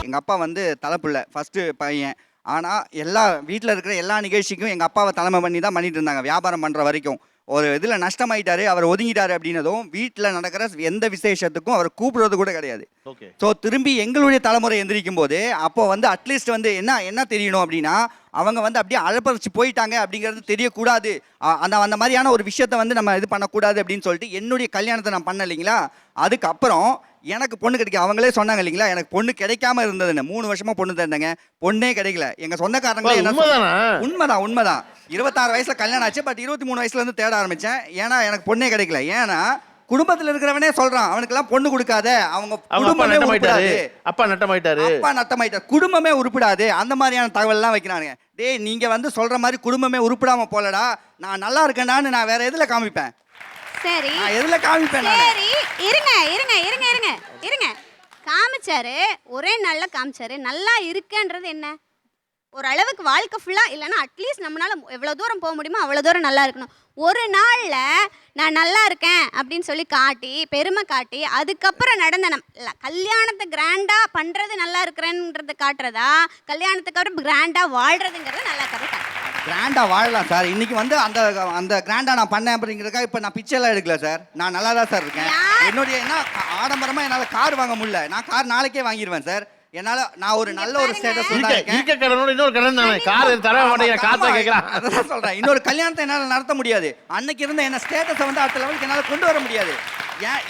எங்கள் அப்பா வந்து தலைப்புள்ள ஃபஸ்ட்டு பையன். ஆனால் எல்லா வீட்டில் இருக்கிற எல்லா நிகழ்ச்சிக்கும் எங்கள் அப்பாவை தலைமை பண்ணி தான் பண்ணிட்டு இருந்தாங்க, வியாபாரம் பண்ணுற வரைக்கும். ஒரு இதில் நஷ்டமாயிட்டாரு, அவர் ஒதுங்கிட்டாரு அப்படின்னதும் வீட்டில் நடக்கிற எந்த விசேஷத்துக்கும் அவர் கூப்பிடுறது கூட கிடையாது. ஸோ திரும்பி எங்களுடைய தலைமுறை எந்திரிக்கும் போது அப்போ வந்து அட்லீஸ்ட் வந்து என்ன தெரியணும் அப்படின்னா, அவங்க வந்து அப்படியே அழப்பறிச்சு போயிட்டாங்க அப்படிங்கிறது தெரியக்கூடாது. அந்த மாதிரியான ஒரு விஷயத்த வந்து நம்ம இது பண்ணக்கூடாது அப்படின்னு சொல்லிட்டு என்னுடைய கல்யாணத்தை நான் பண்ண இல்லைங்களா. அதுக்கப்புறம் எனக்கு பொண்ணு கிடைக்க அவங்களே சொன்னாங்க இல்லைங்களா, எனக்கு பொண்ணு கிடைக்காம இருந்ததுன்னு. 3 வருஷமா பொண்ணு தந்தாங்க, பொண்ணே கிடைக்கல. எங்க சொந்தக்காரங்களே என்ன உண்மைதான் 26 வயசுல கல்யாணம் ஆச்சு. பட் 23 வயசுல இருந்து தேட ஆரம்பிச்சேன். ஏன்னா எனக்கு பொண்ணே கிடைக்கல. ஏன்னா குடும்பத்தில் இருக்கிறவனே சொல்றான், அவனுக்கெல்லாம் பொண்ணு கொடுக்காத, அவங்க குடும்பமே உருப்பிடாது, அப்பா நட்டமாயிட்டாரு, குடும்பமே உருப்பிடாது, அந்த மாதிரியான தகவல் எல்லாம் வைக்கிறானுங்க. டேய், நீங்க வந்து சொல்ற மாதிரி குடும்பமே உருப்பிடாம போலடா, நான் நல்லா இருக்கேன்டான்னு நான் வேற எதுல காமிப்பேன்? சரி, நான் எதுல காமிப்பேன்? சரி, இருங்க. காமிச்சாரு, ஒரே நாள்ல காமிச்சாரு. நல்லா இருக்கேன்றது என்ன? ஒரு அளவுக்கு வாழ்க்கை ஃபுல்லா இல்லைன்னா அட்லீஸ்ட் நம்மளால எவ்வளோ தூரம் போக முடியுமோ அவ்வளோ தூரம் நல்லா இருக்கணும். ஒரு நாளில் நான் நல்லா இருக்கேன் அப்படின்னு சொல்லி காட்டி பெருமை காட்டி அதுக்கப்புறம் நடந்த கல்யாணத்தை கிராண்டாக பண்ணுறது நல்லா இருக்கிறேன்றது காட்டுறதா, கல்யாணத்துக்கு அப்புறம் கிராண்டாக வாழ்கிறதுங்கிறது நல்லா கரெக்டாக கிராண்டாக வாழலாம் சார். இன்னைக்கு வந்து அந்த கிராண்டாக நான் பண்ணேன் அப்படிங்கிறதுக்காக இப்போ நான் பிச்சைலாம் எடுக்கல சார். நான் நல்லா தான் சார் இருக்கேன். என்னுடைய என்ன ஆடம்பரமாக என்னால் கார் வாங்க முடியல, நான் கார் நாளைக்கே வாங்கிடுவேன் சார். என்னால நான் ஒரு நல்ல ஒரு ஸ்டேட்டஸ் இன்னொரு கடன் தானே, கார் தர மாட்டேங்கிற, காசை கேட்கறான். அதான் சொல்றேன், இன்னொரு கல்யாணத்தை என்னால நடத்த முடியாது. அன்னைக்கு இருந்த என்ன ஸ்டேட்டஸை வந்து அடுத்த லெவலுக்கு என்னால கொண்டு வர முடியாது.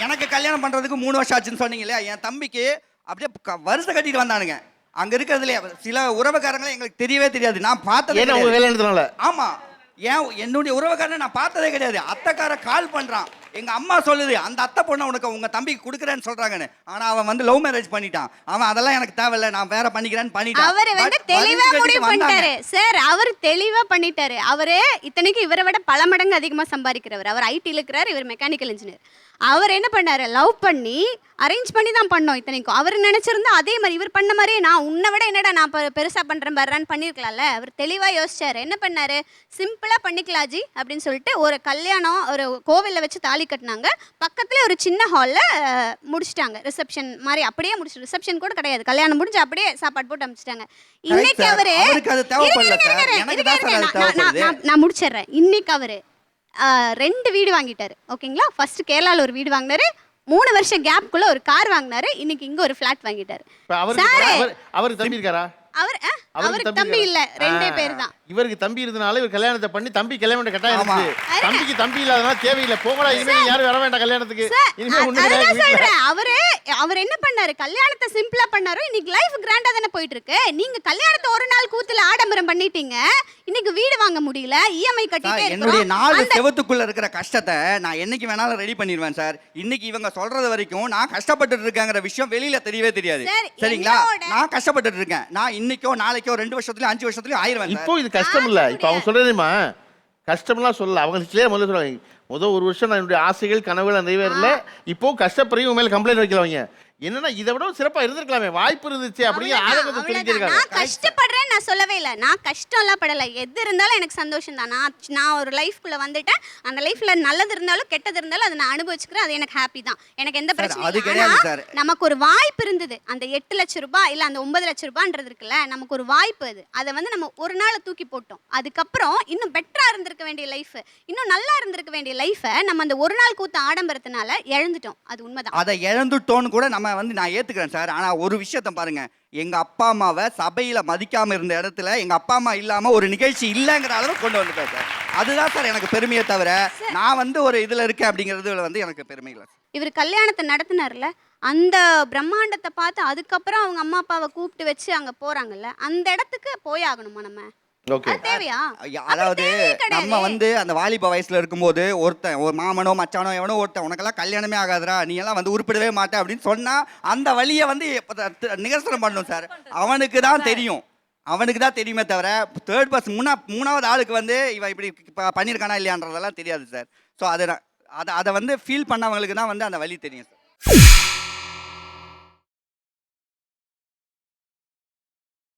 எனக்கு கல்யாணம் பண்றதுக்கு 3 வருஷம் ஆச்சுன்னு சொன்னீங்க இல்லையா, என் தம்பிக்கு அப்படியே வருஷம் கட்டிட்டு வந்தானுங்க. அங்க இருக்கிறதுல சில உறவுக்காரங்களே எங்களுக்கு தெரியவே தெரியாது, நான் பார்த்தது. ஆமா, என்னுடைய உறவுக்காரனை நான் பார்த்ததே கிடையாது. அத்தைக்கார கால் பண்றான், எங்க அம்மா சொல்லுது அந்த அத்தை பொண்ணை உனக்கு உங்க தம்பிக்கு கொடுக்குறேன்னு சொல்றாங்கன்னு. ஆனா அவன் வந்து லவ் மேரேஜ் பண்ணிட்டான். அவன் அதெல்லாம் எனக்கு தேவையில்லை, நான் வேற பண்ணிக்கிறேன்னு பண்ணிட்டான். அவர் வந்து தெளிவா முடிவு பண்ணிட்டாரு சார். அவர் தெளிவா பண்ணிட்டாரு. அவரு இத்தனைக்கு இவரை விட பல மடங்கு அதிகமா சம்பாதிக்கிறவர். அவர் ஐடி இருக்கிறார், இவர் மெக்கானிக்கல் இன்ஜினியர். அவர் என்ன பண்ணாரு, லவ் பண்ணி அரேஞ்ச் பண்ணி தான் பண்ணோம். இத்தனைக்கும் அவர் நினைச்சிருந்தா அதே மாதிரி இவர் பண்ண மாதிரி நான் உன்னை விட என்னடா நான் பெருசா பண்றேன் பர்றான்னு பண்ணிருக்கலாம்ல. அவர் தெளிவா யோசிச்சாரு. என்ன பண்ணாரு, சிம்பிளா பண்ணிக்கலாம் ஜி அப்படின்னு சொல்லிட்டு ஒரு கல்யாணம் ஒரு கோவில்ல வச்சு தாலி கட்டினாங்க. பக்கத்துல ஒரு சின்ன ஹால்ல முடிச்சிட்டாங்க. ரிசப்ஷன் மாதிரி அப்படியே முடிச்சு, ரிசப்ஷன் கூட கிடையாது, கல்யாணம் முடிஞ்சு அப்படியே சாப்பாடு போட்டு அமைச்சிட்டாங்க. இன்னைக்கு அவரு நான் முடிச்சிடுறேன். இன்னைக்கு அவரு 2 வீடு வாங்கிட்டாரு. ஓகேங்களா, ஃபர்ஸ்ட் கேரளால ஒரு வீடு வாங்கினாரு, 3 வருஷம் கேப்குள்ள ஒரு கார் வாங்கினாரு, இன்னைக்கு இங்க ஒரு ஃபிளாட் வாங்கிட்டாரு. அவருக்கு தம்பி இருக்காரா? அவருக்கு தம்பி இல்ல, 2 பேர் தான். இவருக்கு தம்பி இருந்தனால இவர் கல்யாணத்தை பண்ணி தம்பி கல்யாணம் கட்டாயம் இருந்துச்சு. தம்பிக்கு தம்பி இல்லாதனால தேவையில்லை, போகடா இனிமே யாரும் வர வேண்டாம் கல்யாணத்துக்கு. அவர் என்ன பண்ணாரு, கல்யாணத்தை சிம்பிளா பண்ணாரு. இன்னைக்கு லைஃப் கிராண்டா தானே போயிட்டு இருக்கு. நீங்க கல்யாணத்தை ஒரு நாள் கூத்துல ஆடம்பரம் பண்ணிட்டீங்க, இன்னைக்கு வீடு வாங்க முடியல, இஎம்ஐ கட்டிட்டே இருக்கோம். என்னுடைய 4 செவத்துக்குள்ள இருக்கிற கஷ்டத்தை நான் என்னைக்கு வேணாலும் ரெடி பண்ணிடுவேன் சார். இன்னைக்கு இவங்க சொல்றது வரைக்கும் நான் கஷ்டப்பட்டு இருக்கேங்கிற விஷயம் வெளியில தெரியவே தெரியாது. சரிங்களா, நான் கஷ்டப்பட்டு இருக்கேன். நான் இன்னைக்கோ நாளைக்கோ 2 வருஷத்துலயும் 5 வருஷத்துலயும் ஆயிருவேன். இப்போ இது கஷ்டம் இல்ல, இப்போ அவங்க சொல்றதுமா கஷ்டம்லாம் சொல்லல. அவங்க முதல்ல சொல்லுவாங்க, முதல் 1 வருஷம் நான் என்னுடைய ஆசைகள் கனவுகள் நிறைவேறல, இப்போ கஷ்டப்படுறீங்க மேல கம்ப்ளைண்ட் வைக்கலவங்க. என்னன்னா இதை விட சிறப்பா இருந்திருக்கலாமே, வாய்ப்பு இருந்துச்சு அப்படியே ஆதங்கத்தை சொல்லியிருக்காங்க. நான் கஷ்டப்படுறேன் நான் சொல்லவே இல்லை, நான் கஷ்டம்லாம் படலை. எது இருந்தாலும் எனக்கு சந்தோஷம் தான். நான் ஒரு லைஃப்குள்ள வந்துட்டேன். அந்த லைஃப்ல நல்லது இருந்தாலும் கெட்டது இருந்தாலும் அதை நான் அனுபவிச்சுக்கிறேன். அது எனக்கு ஹாப்பி தான், எனக்கு எந்த பிரச்சனையும் இல்லை. நமக்கு ஒரு வாய்ப்பு இருந்தது, அந்த 8 லட்சம் ரூபாய் இல்ல அந்த 9 லட்சம் ரூபான்றது இருக்குல்ல, நமக்கு ஒரு வாய்ப்பு. அதை வந்து நம்ம ஒரு நாள் தூக்கி போட்டோம். அதுக்கப்புறம் இன்னும் பெட்டரா இருந்திருக்க வேண்டிய லைஃப், இன்னும் நல்லா இருந்திருக்க வேண்டிய லைஃபை நம்ம அந்த ஒரு நாள் கூத்த ஆடம்பரத்தினால இழந்துட்டோம். அது உண்மைதான். அதை இழந்துட்டோன்னு கூட நம்ம வந்து நான் ஏத்துக்கிறேன் சார். ஆனா ஒரு விஷயத்தை பாருங்க, எங்க அப்பா அம்மாவை சபையில மதிக்காம இருந்த இடத்துல எங்க அப்பா அம்மா இல்லாம ஒரு நிகழ்ச்சி இல்லைங்கிற அளவு கொண்டு வந்துட்டேன் சார். அதுதான் சார் எனக்கு பெருமையை தவிர நான் வந்து ஒரு இதுல இருக்கேன் அப்படிங்கிறது வந்து எனக்கு பெருமை இல்லை. இவர் கல்யாணத்தை நடத்தினார்ல, அந்த பிரம்மாண்டத்தை பார்த்து அதுக்கப்புறம் அவங்க அம்மா அப்பாவை கூப்பிட்டு வச்சு அங்க போறாங்கல்ல, அந்த இடத்துக்கு போய் ஆகணுமா நம்ம? அதாவது நம்ம வந்து அந்த வாலிப வயசுல இருக்கும்போது ஒருத்தன் ஒரு மாமனோ மச்சானோ எவனோ ஒருத்தன் உனக்கெல்லாம் கல்யாணமே ஆகாதுரா, நீ எல்லாம் வந்து உருப்பிடவே மாட்டே அப்படின்னு சொன்னா அந்த வழியை வந்து நிகழ்சனம் பண்ணணும் சார். அவனுக்கு தான் தெரியுமே தவிர தேர்ட் பர்சன் மூணாவது ஆளுக்கு வந்து இவன் இப்படி பண்ணியிருக்கானா இல்லையான்றதெல்லாம் தெரியாது சார். ஸோ அதை வந்து ஃபீல் பண்ணவங்களுக்கு தான் வந்து அந்த வழி தெரியும் சார்.